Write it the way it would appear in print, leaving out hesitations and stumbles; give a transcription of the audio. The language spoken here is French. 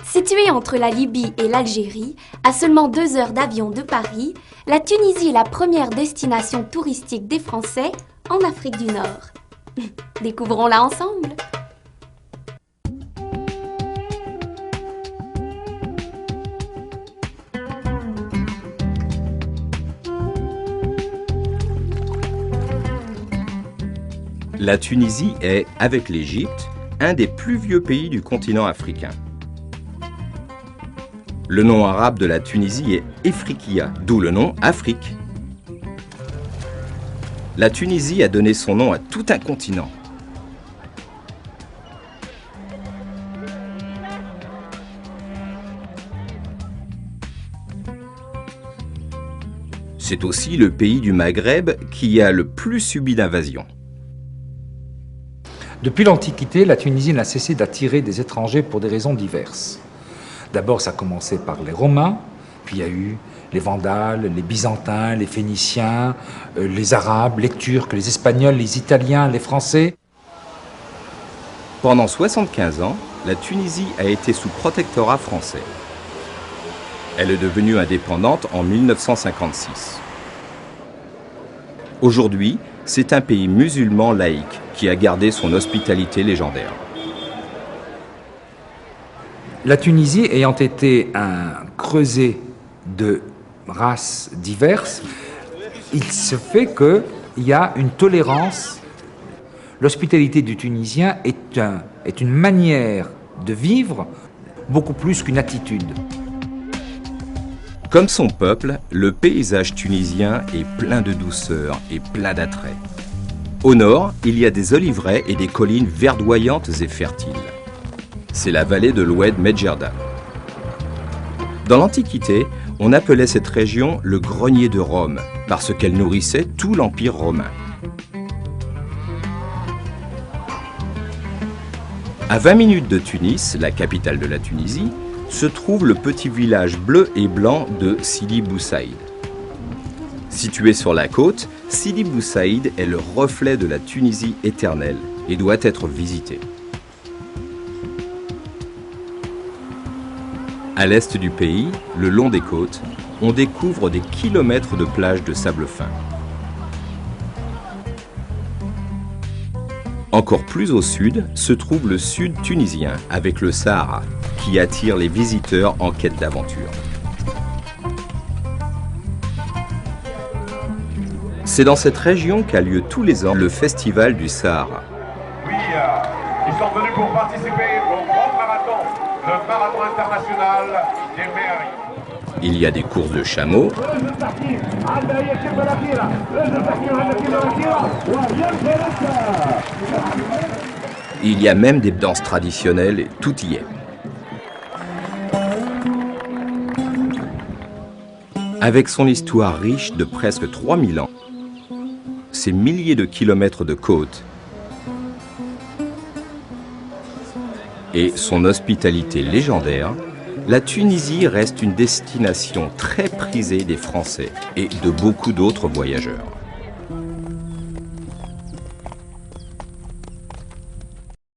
Située entre la Libye et l'Algérie, à seulement 2 heures d'avion de Paris, la Tunisie est la première destination touristique des Français en Afrique du Nord. Découvrons-la ensemble. La Tunisie est, avec l'Égypte, un des plus vieux pays du continent africain. Le nom arabe de la Tunisie est Ifriqiya, d'où le nom Afrique. La Tunisie a donné son nom à tout un continent. C'est aussi le pays du Maghreb qui a le plus subi d'invasions. Depuis l'Antiquité, la Tunisie n'a cessé d'attirer des étrangers pour des raisons diverses. D'abord, ça a commencé par les Romains, puis il y a eu les Vandales, les Byzantins, les Phéniciens, les Arabes, les Turcs, les Espagnols, les Italiens, les Français. Pendant 75 ans, la Tunisie a été sous protectorat français. Elle est devenue indépendante en 1956. Aujourd'hui, c'est un pays musulman laïque qui a gardé son hospitalité légendaire. La Tunisie ayant été un creuset de races diverses, il se fait qu'il y a une tolérance. L'hospitalité du Tunisien est une manière de vivre beaucoup plus qu'une attitude. Comme son peuple, le paysage tunisien est plein de douceur et plein d'attrait. Au nord, il y a des oliveraies et des collines verdoyantes et fertiles. C'est la vallée de l'Oued Medjerda. Dans l'Antiquité, on appelait cette région le grenier de Rome, parce qu'elle nourrissait tout l'Empire romain. À 20 minutes de Tunis, la capitale de la Tunisie, se trouve le petit village bleu et blanc de Sidi Bou Saïd. Situé sur la côte, Sidi Bou Saïd est le reflet de la Tunisie éternelle et doit être visité. À l'est du pays, le long des côtes, on découvre des kilomètres de plages de sable fin. Encore plus au sud se trouve le sud tunisien avec le Sahara, qui attire les visiteurs en quête d'aventure. C'est dans cette région qu'a lieu tous les ans le festival du Sahara. Oui, ils sont venus pour participer au grand marathon, le marathon international des mers. Il y a des courses de chameaux, il y a même des danses traditionnelles et tout y est. Avec son histoire riche de presque 3000 ans, ses milliers de kilomètres de côtes et son hospitalité légendaire, la Tunisie reste une destination très prisée des Français et de beaucoup d'autres voyageurs.